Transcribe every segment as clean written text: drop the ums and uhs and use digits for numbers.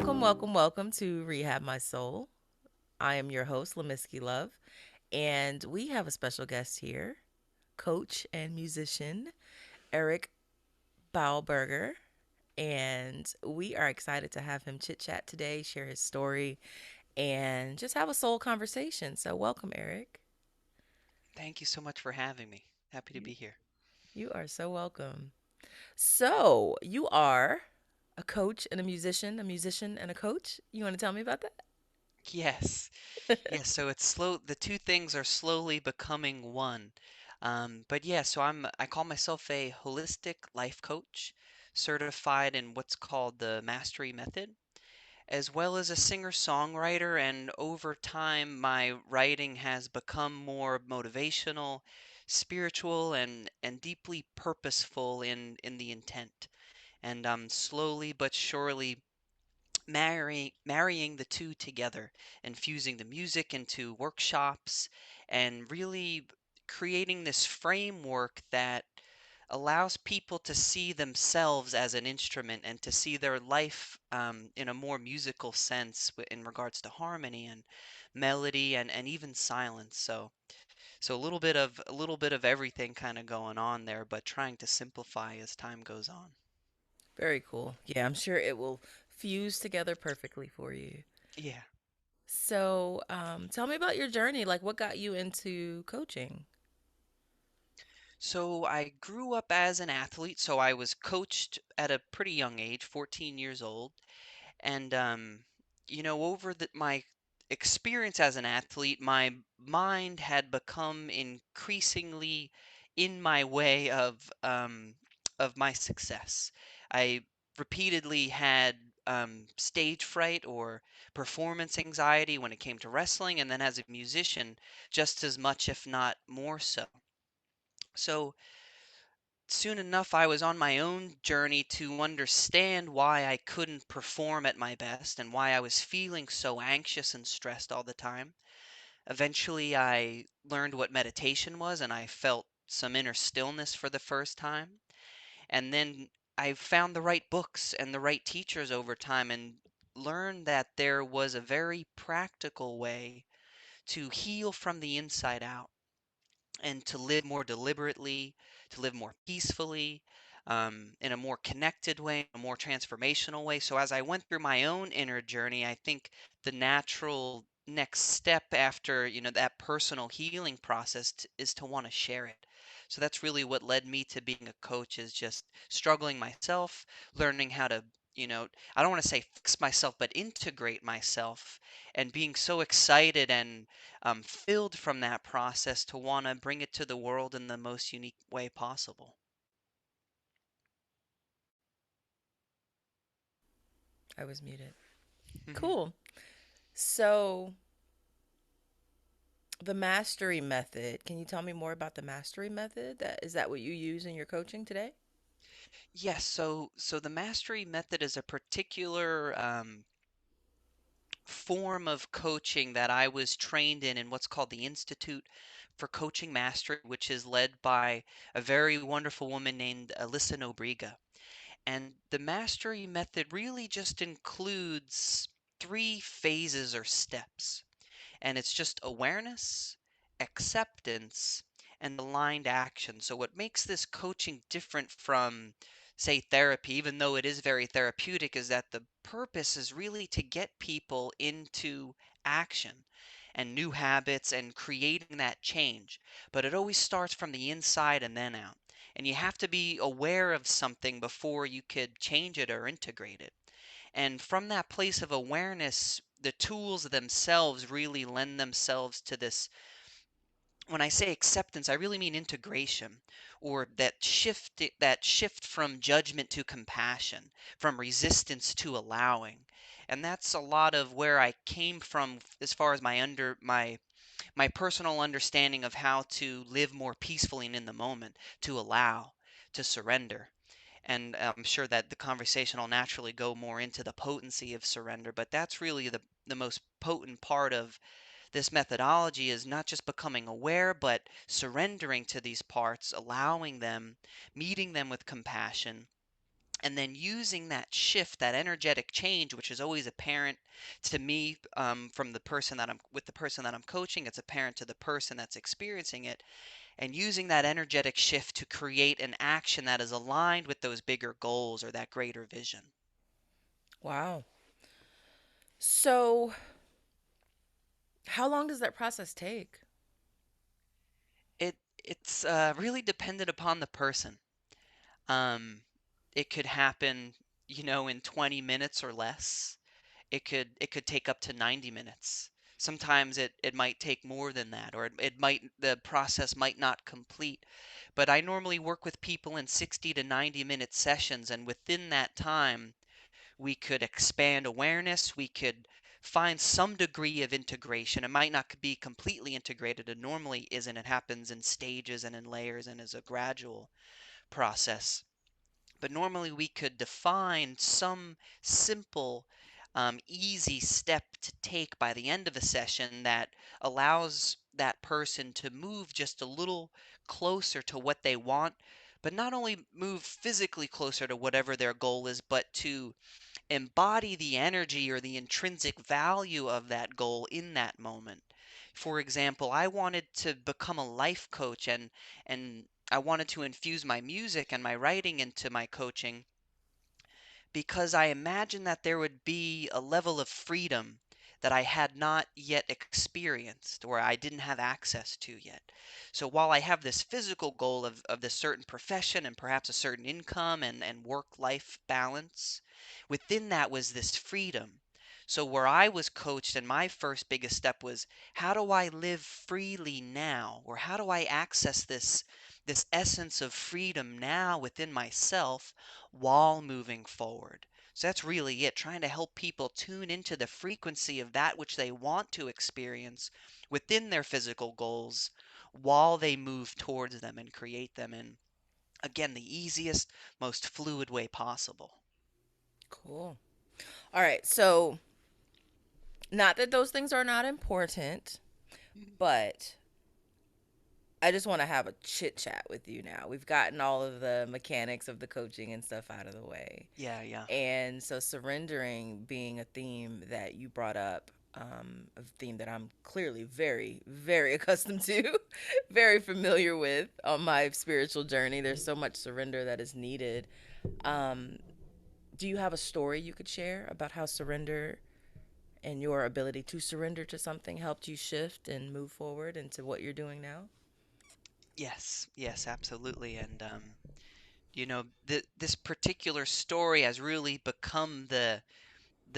Welcome, welcome, welcome to Rehab My Soul. I am your host, Lemiski Love, and we have a special guest here, coach and musician Eric Bauberger. And we are excited to have him chit chat today, share his story, and just have a soul conversation. So, welcome, Eric. Thank you so much for having me. Happy to You, be here. you are so welcome. So, you are a coach and a musician and a coach. You want to tell me about Yes, that? yes. So it's slow. The two things are slowly becoming one. But yeah, I call myself a holistic life coach, certified in what's called the Mastery Method, as well as a singer-songwriter. And over time, my writing has become more motivational, spiritual, and deeply purposeful in the intent. And I'm slowly but surely marrying the two together and fusing the music into workshops and really creating this framework that allows people to see themselves as an instrument and to see their life in a more musical sense in regards to harmony and melody and even silence. So a little bit of everything kind of going on there, but trying to simplify as time goes on. Very cool. Yeah, I'm sure it will fuse together perfectly for you. Yeah. So, tell me about your journey. Like, what got you into coaching? So I grew up as an athlete, so I was coached at a pretty young age, 14 years old. And over my experience as an athlete, my mind had become increasingly in my way of my success. I repeatedly had stage fright or performance anxiety when it came to wrestling, and then as a musician, just as much, if not more so. So soon enough, I was on my own journey to understand why I couldn't perform at my best and why I was feeling so anxious and stressed all the time. Eventually, I learned what meditation was and I felt some inner stillness for the first time. And then I found the right books and the right teachers over time and learned that there was a very practical way to heal from the inside out and to live more deliberately, to live more peacefully, in a more connected way, a more transformational way. So as I went through my own inner journey, I think the natural next step after, that personal healing process is to want to share it. So that's really what led me to being a coach is just struggling myself, learning how to, I don't want to say fix myself, but integrate myself and being so excited and filled from that process to want to bring it to the world in the most unique way possible. I was muted. Cool. So, the mastery method. Can you tell me more about the mastery method? That is that what you use in your coaching today? Yes, so the mastery method is a particular form of coaching that I was trained in what's called the Institute for Coaching Mastery, which is led by a very wonderful woman named Alyssa Nobriga. And the mastery method really just includes three phases or steps. And it's just awareness, acceptance, and aligned action. So, what makes this coaching different from, say, therapy, even though it is very therapeutic, is that the purpose is really to get people into action and new habits and creating that change. But it always starts from the inside and then out. And you have to be aware of something before you could change it or integrate it. And from that place of awareness, the tools themselves really lend themselves to this. When I say acceptance, I really mean integration or that shift from judgment to compassion, from resistance to allowing. And that's a lot of where I came from as far as my personal understanding of how to live more peacefully and in the moment, to allow, to surrender. And I'm sure that the conversation will naturally go more into the potency of surrender, but that's really the most potent part of this methodology is not just becoming aware, but surrendering to these parts, allowing them, meeting them with compassion, and then using that shift, that energetic change, which is always apparent to me, from the person that I'm with the person that I'm coaching, it's apparent to the person that's experiencing it, and using that energetic shift to create an action that is aligned with those bigger goals or that greater vision. Wow. So, how long does that process take? It's really dependent upon the person. Um, it could happen, in 20 minutes or less. It could take up to 90 minutes. Sometimes it might take more than that, or the process might not complete. But I normally work with people in 60 to 90-minute sessions, and within that time, we could expand awareness, we could find some degree of integration. It might not be completely integrated, it normally isn't. It happens in stages and in layers and is a gradual process. But normally we could define some simple, easy step to take by the end of a session that allows that person to move just a little closer to what they want, but not only move physically closer to whatever their goal is, but to embody the energy or the intrinsic value of that goal in that moment. For example, I wanted to become a life coach, and I wanted to infuse my music and my writing into my coaching because I imagined that there would be a level of freedom that I had not yet experienced or I didn't have access to yet. So while I have this physical goal of this certain profession and perhaps a certain income and work-life balance, within that was this freedom. So where I was coached and my first biggest step was, how do I live freely now? Or how do I access this essence of freedom now within myself while moving forward? So that's really it, trying to help people tune into the frequency of that which they want to experience within their physical goals while they move towards them and create them in, again, the easiest, most fluid way possible. Cool. All right. So, not that those things are not important, but I just want to have a chit chat with you now. We've gotten all of the mechanics of the coaching and stuff out of the way. Yeah, yeah. And so, surrendering being a theme that you brought up, a theme that I'm clearly very, very accustomed to, very familiar with on my spiritual journey. There's so much surrender that is needed. Um, do you have a story you could share about how surrender and your ability to surrender to something helped you shift and move forward into what you're doing now? Yes, yes, absolutely. And this particular story has really become the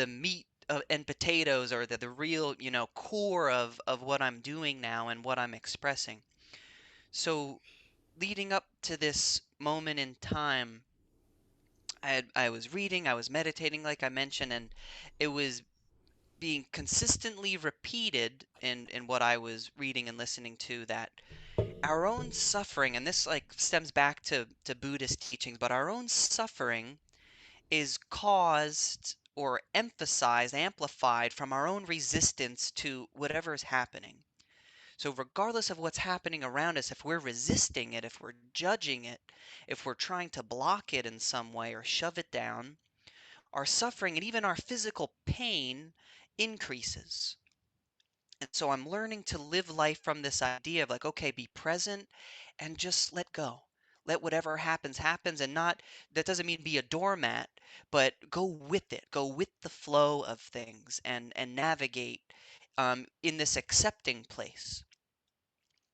meat and potatoes, or the real, core of what I'm doing now and what I'm expressing. So leading up to this moment in time, I was reading, I was meditating, like I mentioned, and it was being consistently repeated in what I was reading and listening to, that our own suffering, and this like stems back to Buddhist teachings, but our own suffering is caused or emphasized, amplified from our own resistance to whatever is happening. So, regardless of what's happening around us, if we're resisting it, if we're judging it, if we're trying to block it in some way or shove it down, our suffering and even our physical pain increases. And so I'm learning to live life from this idea of like, okay, be present and just let go. Let whatever happens happens, and not, that doesn't mean be a doormat, but go with it. Go with the flow of things and navigate in this accepting place.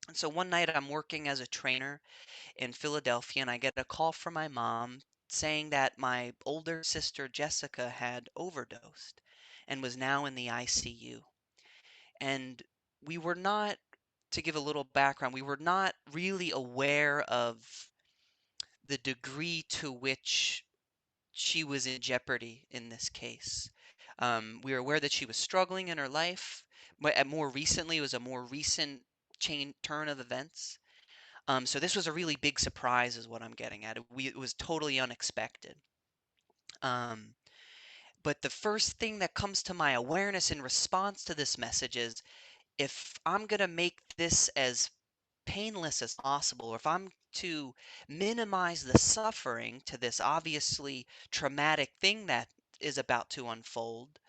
And so one night I'm working as a trainer in Philadelphia, and I get a call from my mom saying that my older sister Jessica had overdosed and was now in the ICU. And we were not, to give a little background, we were not really aware of the degree to which she was in jeopardy in this case. We were aware that she was struggling in her life, but more recently, it was a more recent turn of events. So this was a really big surprise, is what I'm getting at. It was totally unexpected. Um, but the first thing that comes to my awareness in response to this message is, if I'm gonna make this as painless as possible, or if I'm to minimize the suffering to this obviously traumatic thing that is about to unfold,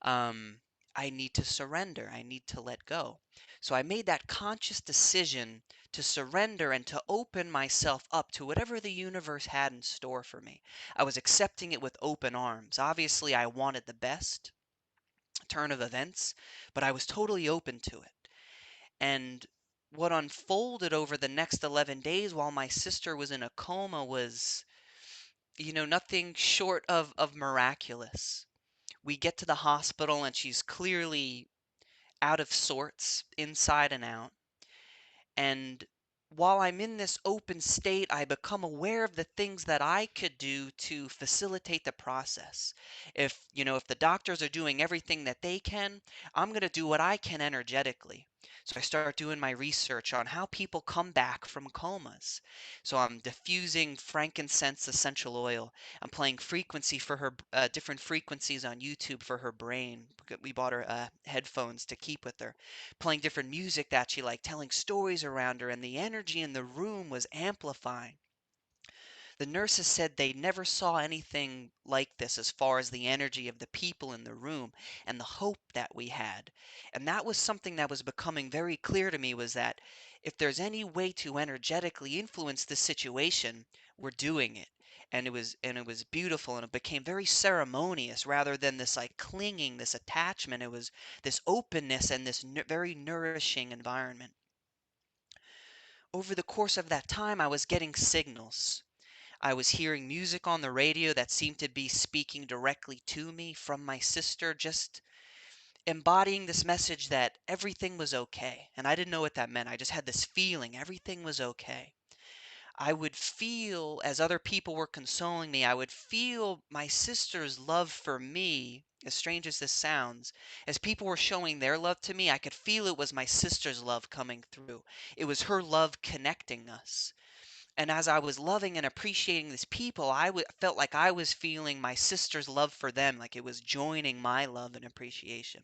um, I need to surrender. I need to let go. So I made that conscious decision to surrender and to open myself up to whatever the universe had in store for me. I was accepting it with open arms. Obviously, I wanted the best turn of events, but I was totally open to it. And what unfolded over the next 11 days while my sister was in a coma was, nothing short of miraculous. We get to the hospital and she's clearly out of sorts, inside and out. And while I'm in this open state, I become aware of the things that I could do to facilitate the process. If the doctors are doing everything that they can, I'm going to do what I can energetically. So I start doing my research on how people come back from comas. So I'm diffusing frankincense essential oil. I'm playing frequency for her, different frequencies on YouTube for her brain. We bought her headphones to keep with her, playing different music that she liked, telling stories around her, and the energy in the room was amplifying. The nurses said they never saw anything like this as far as the energy of the people in the room and the hope that we had. And that was something that was becoming very clear to me, was that if there's any way to energetically influence this situation, we're doing it. And it was beautiful, and it became very ceremonious rather than this like clinging, this attachment. It was this openness and this very nourishing environment. Over the course of that time, I was getting signals. I was hearing music on the radio that seemed to be speaking directly to me from my sister, just embodying this message that everything was okay. And I didn't know what that meant. I just had this feeling everything was okay. I would feel, as other people were consoling me, I would feel my sister's love for me, as strange as this sounds. As people were showing their love to me, I could feel it was my sister's love coming through. It was her love connecting us. And as I was loving and appreciating these people, felt like I was feeling my sister's love for them, like it was joining my love and appreciation.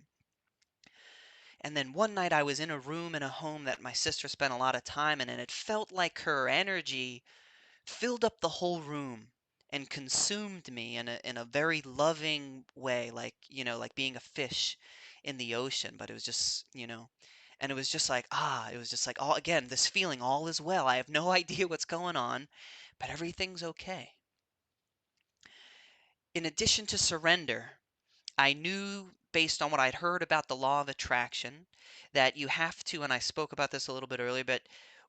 And then one night I was in a room in a home that my sister spent a lot of time in, and it felt like her energy filled up the whole room and consumed me in a very loving way, like being a fish in the ocean. But it was just. And it was just like, it was just like, all again, this feeling, all is well. I have no idea what's going on, but everything's okay. In addition to surrender, I knew based on what I'd heard about the law of attraction that you have to, and I spoke about this a little bit earlier, but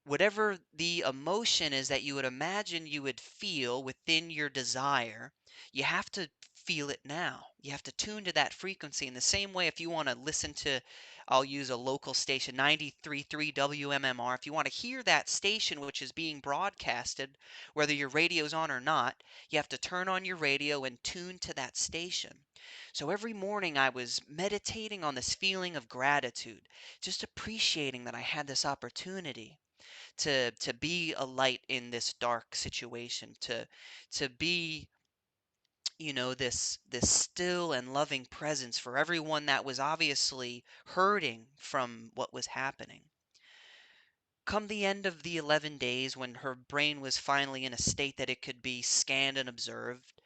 whatever the emotion is that you would imagine you would feel within your desire, you have to feel it now. You have to tune to that frequency. In the same way, if you want to listen to, I'll use a local station, 93.3 WMMR, if you want to hear that station which is being broadcasted, whether your radio's on or not, you have to turn on your radio and tune to that station. So every morning I was meditating on this feeling of gratitude, just appreciating that I had this opportunity to be a light in this dark situation, to be, this still and loving presence for everyone that was obviously hurting from what was happening. Come the end of the 11 days, when her brain was finally in a state that it could be scanned and observed,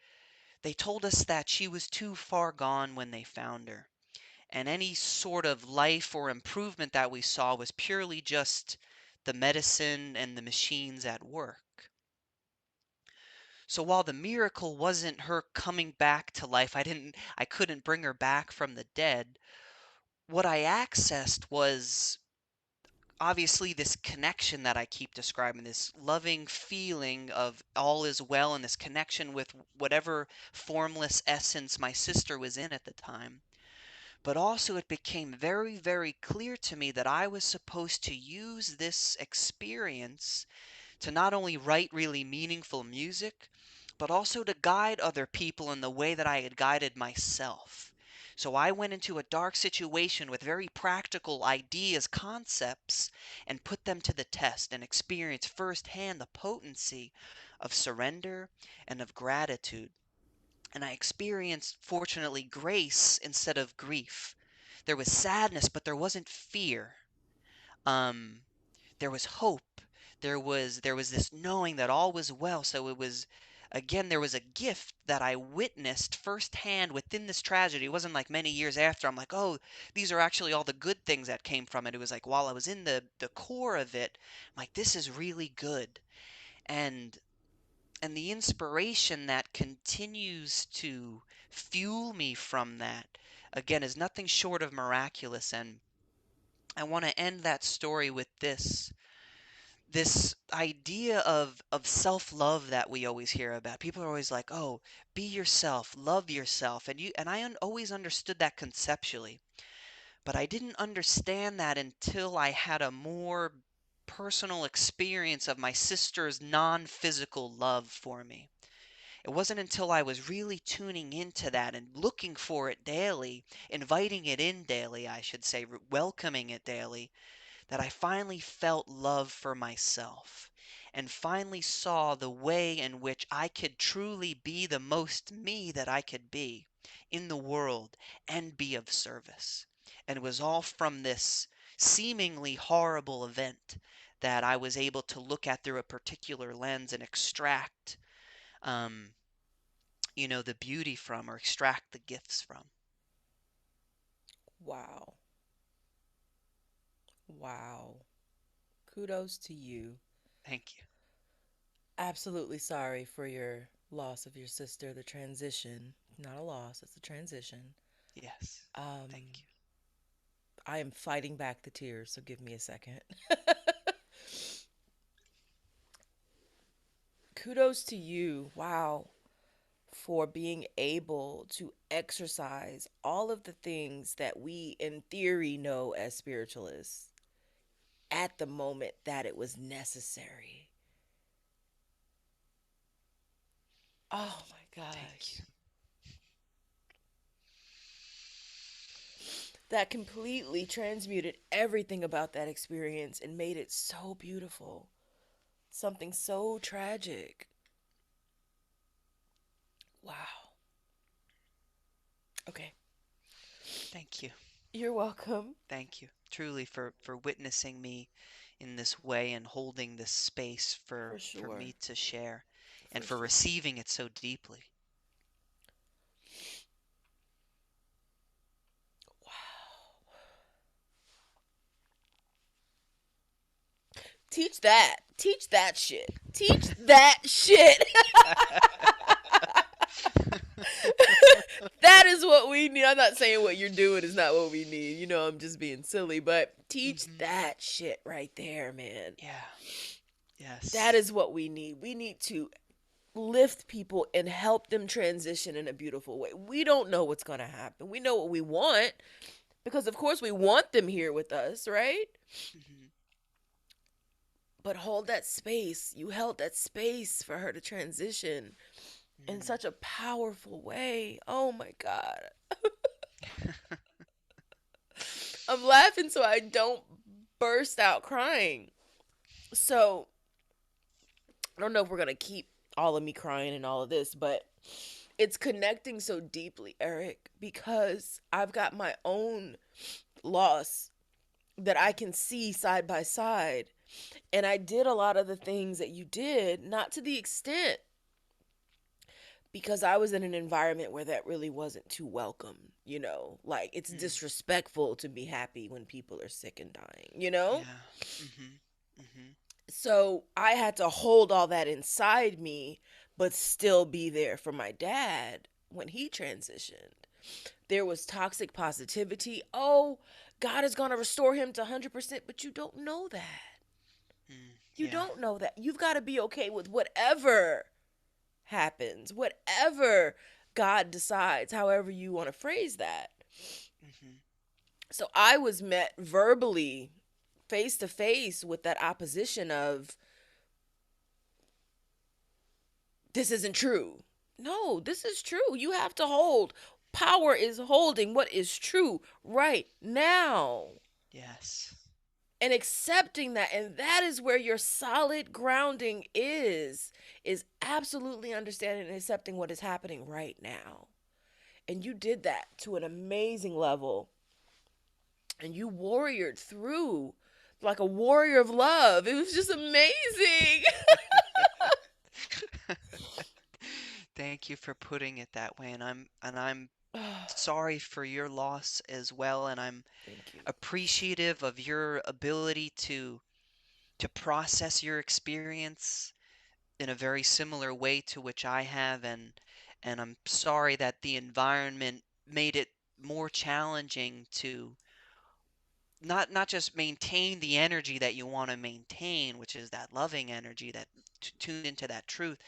they told us that she was too far gone when they found her, and any sort of life or improvement that we saw was purely just the medicine and the machines at work. So while the miracle wasn't her coming back to life, I couldn't bring her back from the dead. What I accessed was obviously this connection that I keep describing, this loving feeling of all is well, and this connection with whatever formless essence my sister was in at the time. But also, it became very, very clear to me that I was supposed to use this experience to not only write really meaningful music, but also to guide other people in the way that I had guided myself. So I went into a dark situation with very practical ideas, concepts, and put them to the test and experienced firsthand the potency of surrender and of gratitude. And I experienced, fortunately, grace instead of grief. There was sadness, but there wasn't fear. Um, there was hope. There was this knowing that all was well. So it was, again, there was a gift that I witnessed firsthand within this tragedy. It wasn't like many years after I'm like, oh, these are actually all the good things that came from it. It was like while I was in the core of it, I'm like, this is really good. And and the inspiration that continues to fuel me from that, again, is nothing short of miraculous. And I want to end that story with this idea of self-love that we always hear about. People are always like, "Oh, be yourself, love yourself." And I always understood that conceptually, but I didn't understand that until I had a more personal experience of my sister's non-physical love for me. It wasn't until I was really tuning into that and looking for it daily, inviting it in daily, I should say, welcoming it daily, that I finally felt love for myself and finally saw the way in which I could truly be the most me that I could be in the world and be of service. And it was all from this seemingly horrible event that I was able to look at through a particular lens and extract, um, the beauty from, or extract the gifts from. Wow. Wow. Kudos to you. Thank you. Absolutely sorry for your loss of your sister, the transition. Not a loss, it's a transition. Yes. Thank Um, you. I am fighting back the tears, so give me a second. Kudos to you. Wow. For being able to exercise all of the things that we, in theory, know as spiritualists at the moment that it was necessary. Oh my Thank gosh. you. That completely transmuted everything about that experience and made it so beautiful. Something so tragic. Wow. Okay. Thank you. You're welcome. Thank you, truly, for witnessing me in this way and holding this space For for sure. me to share and For for sure. receiving it so deeply. Wow. Teach that. Teach that shit. Teach that shit. That is what we need. I'm not saying what you're doing is not what we need. You know, I'm just being silly, but teach Hmm. that shit right there, man. Yeah. That Yes. is what we need. We need to lift people and help them transition in a beautiful way. We don't know what's going to happen. We know what we want because, of course, we want them here with us, right? Hmm. But hold that space. You held that space for her to transition in Mm. such a powerful way. Oh my God. I'm laughing so I don't burst out crying. So I don't know if we're going to keep all of me crying and all of this, but it's connecting so deeply, Eric, because I've got my own loss that I can see side by side. And I did a lot of the things that you did, not to the extent because I was in an environment where that really wasn't too welcome, you know? Like it's Mm. disrespectful to be happy when people are sick and dying, you know? Yeah. Hmm. Hmm. So I had to hold all that inside me, but still be there for my dad when he transitioned. There was toxic positivity. Oh, God is going to restore him to 100%, but you don't know that. Mm. You Yeah. don't know that. You've got to be okay with whatever happens, whatever God decides, however you want to phrase that. Hmm. So I was met verbally, face to face, with that opposition of, this isn't true. No, this is true. You have to hold. Power is holding what is true right now Yes. and accepting that. And that is where your solid grounding is absolutely understanding and accepting what is happening right now. And you did that to an amazing level. And you warriored through like a warrior of love. It was just amazing. Thank you for putting it that way, and I'm sorry for your loss as well, and I'm Thank you. appreciative of your ability to process your experience in a very similar way to which I have, and I'm sorry that the environment made it more challenging to not just maintain the energy that you want to maintain, which is that loving energy that tuned into that truth,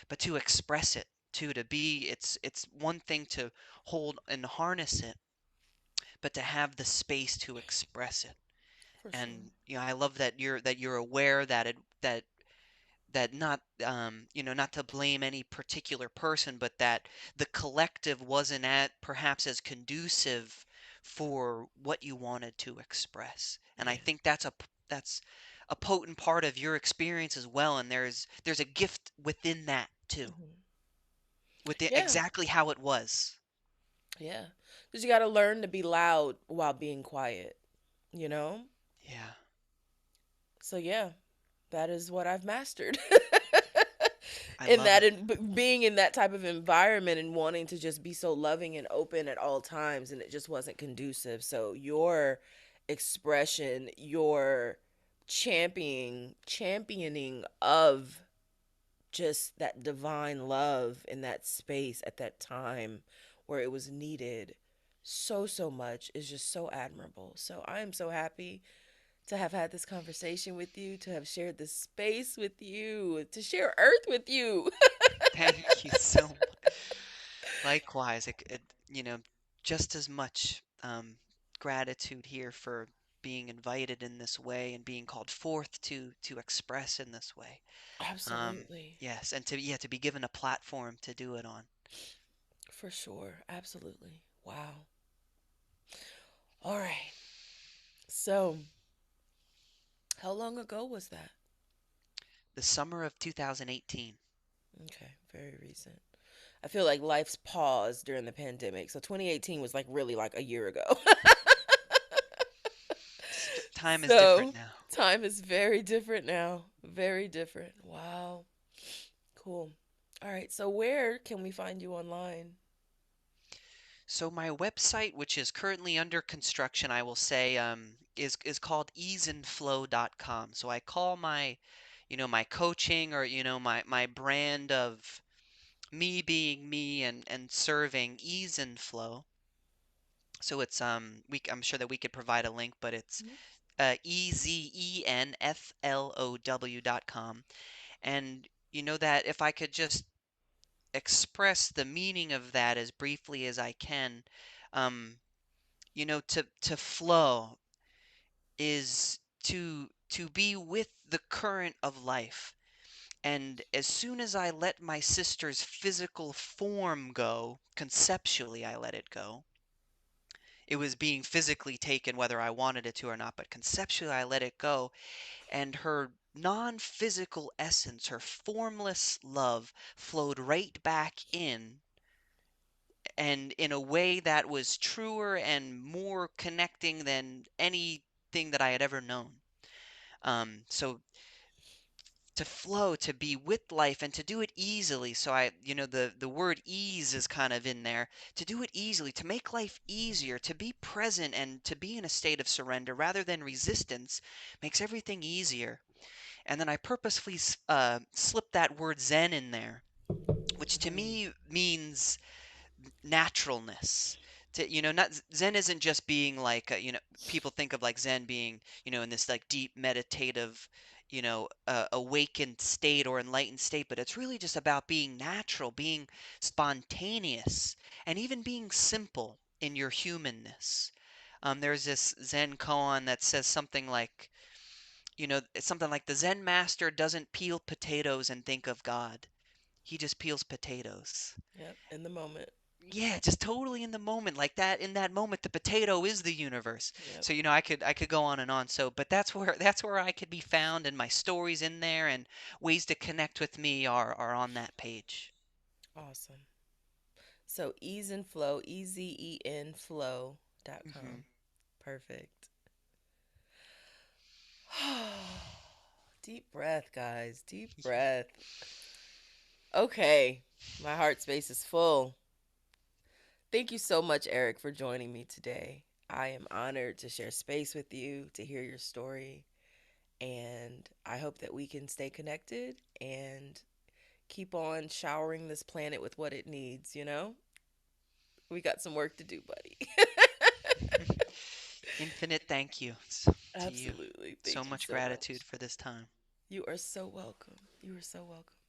but to express it, to be it's one thing to hold and harness it, but to have the space to express it. For sure. And I love that you're aware that not not to blame any particular person, but that the collective wasn't at perhaps as conducive for what you wanted to express. And I Yeah. think that's a potent part of your experience as well, and there's a gift within that too, Hmm. within Yeah. exactly how it was. Yeah. Because you got to learn to be loud while being quiet, you know? Yeah, So, yeah, that is what I've mastered. I In love that, it. being in that type of environment and wanting to just be so loving and open at all times, and it just wasn't conducive. So, your expression, your championing of just that divine love in that space at that time where it was needed so much is just so admirable. So I am so happy to have had this conversation with you, to have shared this space with you, to share earth with you. Thank you so much. Likewise, just as much gratitude here for being invited in this way and being called forth to express in this way. Absolutely. Yes, and to be given a platform to do it on. For sure. Absolutely. Wow. All right. So, how long ago was that? The summer of 2018. Okay, very recent. I feel like life's paused during the pandemic. So 2018 was like really like a year ago. Time is different So now. time is very different now. Very different. Wow. Cool. All right. So where can we find you online? So my website, which is currently under construction, I will say, is called easeandflow.com. So I call my coaching or my brand of me being me and serving ease and flow. So it's I'm sure that we could provide a link, but it's Mhm. easenflow.com. And that if I could just express the meaning of that as briefly as I can, um, to flow is to be with the current of life. And as soon as I let my sister's physical form go, conceptually I let it go. It was being physically taken whether I wanted it to or not, but conceptually I let it go. And her non physical essence, her formless love, flowed right back in, and in a way that was truer and more connecting than anything that I had ever known. So to flow, to be with life, and to do it easily. So the word ease is kind of in there. To do it easily, to make life easier, to be present and to be in a state of surrender rather than resistance makes everything easier. And then I purposefully slipped that word Zen in there, which to Mhm. me means naturalness. Not Zen isn't just being like people think of like Zen being in this like deep meditative awakened state or enlightened state, but it's really just about being natural, being spontaneous, and even being simple in your humanness. There's this Zen koan that says something like, it's something like the Zen master doesn't peel potatoes and think of God. He just peels potatoes. Yep. In the moment. Yeah, just totally in the moment, like that. In that moment, the potato is the universe. Yep. So I could go on and on. So, but that's where I could be found, and my stories in there, and ways to connect with me are on that page. Awesome. So ease and flow, eazenflow.com. Hmm. Perfect. Deep breath, guys. Deep breath. Okay, my heart space is full. Thank you so much, Eric, for joining me today. I am honored to share space with you, to hear your story, and I hope that we can stay connected and keep on showering this planet with what it needs, you know? We got some work to do, buddy. Infinite thank you to you. Absolutely. So Thank you much so gratitude much. for this time. You are so welcome. You are so welcome.